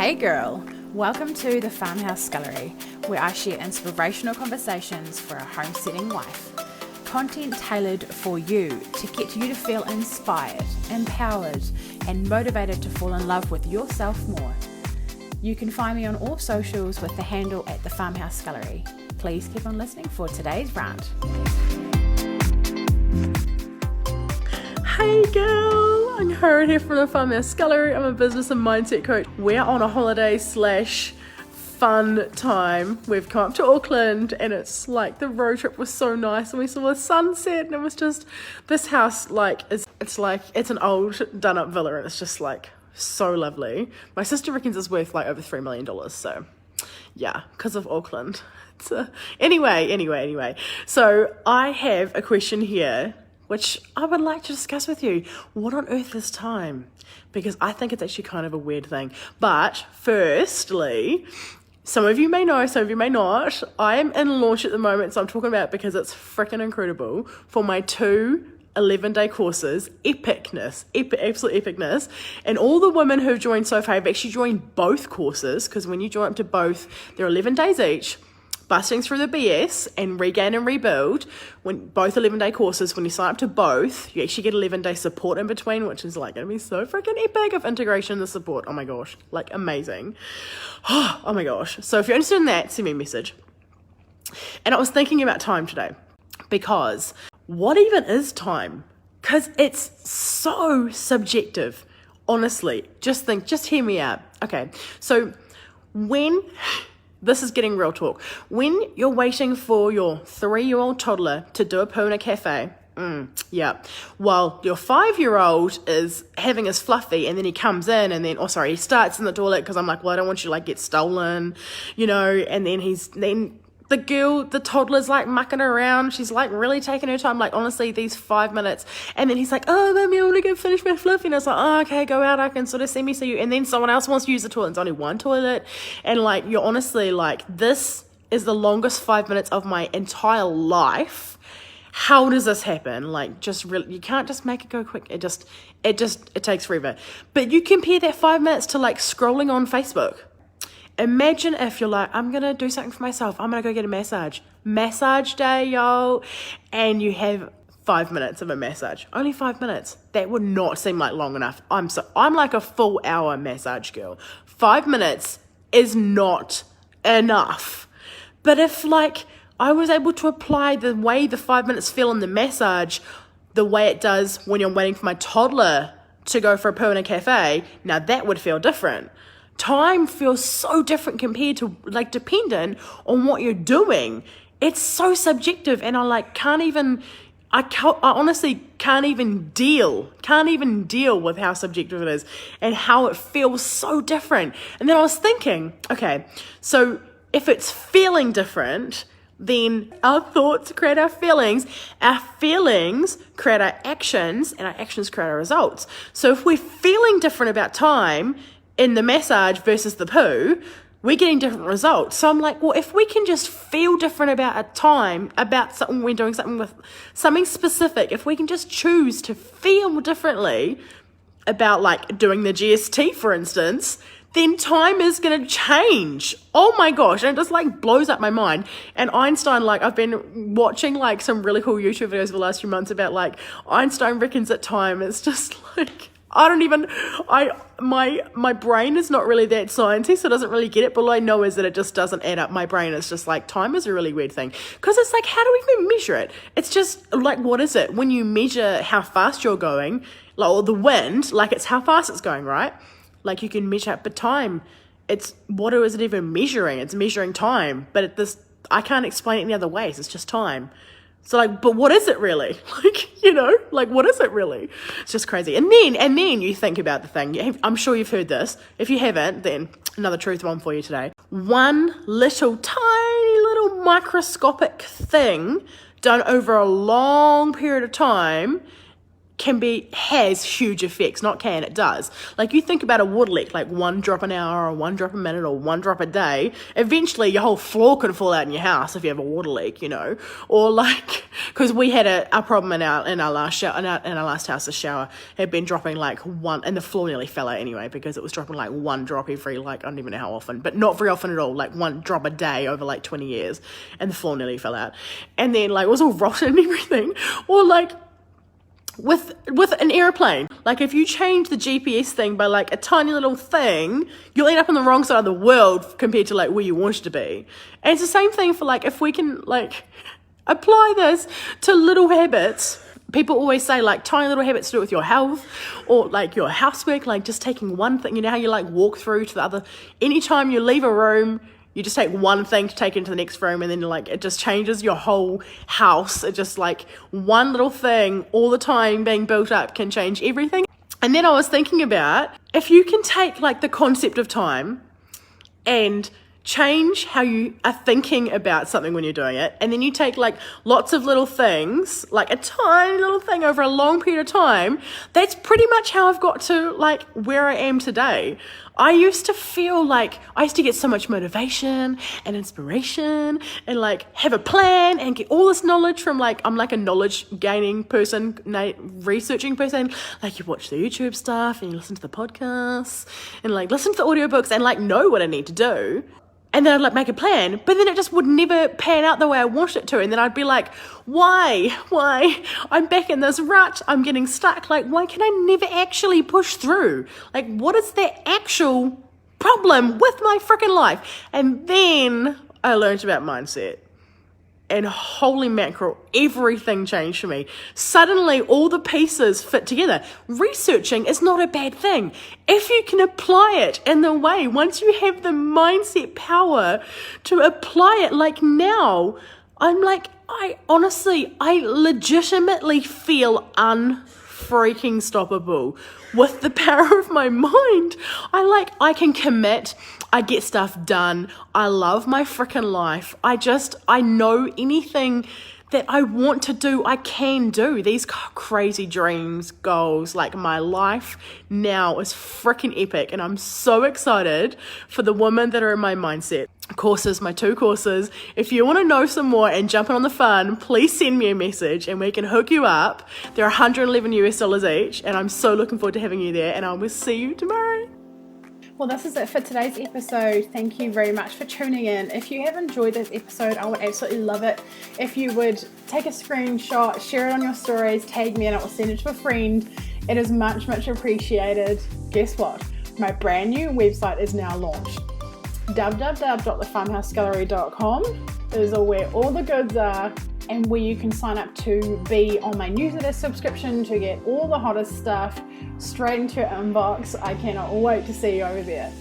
Hey girl, welcome to the Farmhouse Scullery, where I share inspirational conversations for a homesteading wife. Content tailored for you to get you to feel inspired, empowered, and motivated to fall in love with yourself more. You can find me on all socials with the handle at the Farmhouse Scullery. Please keep on listening for today's rant. Hey girl, I'm Karen here from the Farmhouse Scullery. I'm a business and mindset coach. We're on a holiday / fun time. We've come up to Auckland and it's like the road trip was so nice and we saw the sunset and it was just, this house it's an old done up villa and it's just like so lovely. My sister reckons it's worth like over $3 million, so yeah, because of Auckland. Anyway, so I have a question here which I would like to discuss with you. What on earth is time? Because I think it's actually kind of a weird thing. But firstly, some of you may know, some of you may not. I am in launch at the moment, so I'm talking about it because it's freaking incredible, for my 2 11-day courses. Absolute epicness. And all the women who've joined so far have actually joined both courses, because when you join up to both, they're 11 days each. Busting through the BS and regain and rebuild, when both 11-day courses, when you sign up to both, you actually get 11-day support in between, which is like going to be so freaking epic of integration and support. Oh my gosh, like amazing. Oh my gosh. So if you're interested in that, send me a message. And I was thinking about time today, because what even is time? Because it's so subjective. Honestly, just hear me out. Okay, so this is getting real talk. When you're waiting for your 3-year-old toddler to do a poo in a cafe, while your 5-year-old is having his fluffy and then he comes in and then, he starts in the toilet because I'm like, well, I don't want you to like get stolen, and then the toddler's like mucking around. She's like really taking her time, like honestly, these 5 minutes. And then he's like, oh, mommy, I want to go finish my fluffy. And I was like, oh, okay, go out. I can sort of see you. And then someone else wants to use the toilet. It's only one toilet. And like, you're honestly like, this is the longest 5 minutes of my entire life. How does this happen? Like, just really, you can't just make it go quick. It takes forever. But you compare that 5 minutes to like scrolling on Facebook. Imagine if you're like, I'm going to do something for myself. I'm going to go get a massage. Massage day, y'all. And you have 5 minutes of a massage. Only 5 minutes. That would not seem like long enough. I'm like a full hour massage girl. 5 minutes is not enough. But if like I was able to apply the way the 5 minutes feel in the massage, the way it does when you're waiting for my toddler to go for a poo in a cafe, now that would feel different. Time feels so different compared to like dependent on what you're doing. It's so subjective, and I honestly can't even deal with how subjective it is and how it feels so different. And then I was thinking, okay, so if it's feeling different, then our thoughts create our feelings create our actions, and our actions create our results. So if we're feeling different about time in the massage versus the poo, we're getting different results. So I'm like, well, if we can just feel different about a time, about something, we're doing something with something specific, if we can just choose to feel differently about like doing the GST, for instance, then time is going to change. Oh my gosh. And it just like blows up my mind. And Einstein, like I've been watching like some really cool YouTube videos for the last few months about like Einstein reckons that time is just like, my brain is not really that sciencey, so it doesn't really get it, but all I know is that it just doesn't add up. My brain is just like, time is a really weird thing, because it's like, how do we even measure it? It's just like, what is it? When you measure how fast you're going, like, or the wind, like it's how fast it's going, right? Like you can measure it, but time, what is it even measuring? It's measuring time, but I can't explain it any other ways. It's just time. So like, but what is it really? Like, what is it really? It's just crazy. And then you think about the thing. I'm sure you've heard this. If you haven't, then another truth bomb for you today. One tiny little microscopic thing done over a long period of time has huge effects. Not can, it does. Like, you think about a water leak, like 1 drop an hour or 1 drop a minute or 1 drop a day, eventually your whole floor could fall out in your house if you have a water leak, you know. Or like, because we had a problem in our last house. The shower had been dropping like 1, and the floor nearly fell out anyway, because it was dropping like 1 drop every, like, I don't even know how often, but not very often at all, like 1 drop a day over like 20 years, and the floor nearly fell out. And then like it was all rotten and everything. Or like with an airplane, like if you change the GPS thing by like a tiny little thing, you'll end up on the wrong side of the world compared to like where you wanted to be. And it's the same thing for like, if we can like apply this to little habits. People always say like tiny little habits to do with your health or like your housework, like just taking one thing. You know how you like walk through to the other, anytime you leave a room, you just take one thing to take into the next room, and then like it just changes your whole house. It just like one little thing all the time being built up can change everything. And then I was thinking about, if you can take like the concept of time and change how you are thinking about something when you're doing it, and then you take like lots of little things, like a tiny little thing over a long period of time, that's pretty much how I've got to like where I am today. I used to feel like I used to get so much motivation and inspiration and like have a plan and get all this knowledge from like, I'm like a knowledge gaining person, researching person. Like, you watch the YouTube stuff and you listen to the podcasts and like listen to the audiobooks and like know what I need to do. And then I'd like make a plan, but then it just would never pan out the way I wanted it to. And then I'd be like, why? I'm back in this rut. I'm getting stuck. Like, why can I never actually push through? Like, what is the actual problem with my freaking life? And then I learned about mindset. And holy mackerel, everything changed for me. Suddenly, all the pieces fit together. Researching is not a bad thing. If you can apply it in the way, once you have the mindset power to apply it, like now, I'm like, I legitimately feel unfreaking stoppable with the power of my mind. I can commit. I get stuff done. I love my freaking life. I know anything that I want to do, I can do. These crazy dreams, goals, like my life now is freaking epic. And I'm so excited for the women that are in my mindset courses, my 2 courses. If you want to know some more and jump in on the fun, please send me a message and we can hook you up. They're $111 each. And I'm so looking forward to having you there. And I will see you tomorrow. Well, this is it for today's episode. Thank you very much for tuning in. If you have enjoyed this episode, I would absolutely love it if you would take a screenshot, share it on your stories, tag me, and I will send it to a friend. It is much, much appreciated. Guess what? My brand new website is now launched. www.thefarmhousegallery.com is where all the goods are, and where you can sign up to be on my newsletter subscription to get all the hottest stuff straight into your inbox. I cannot wait to see you over there.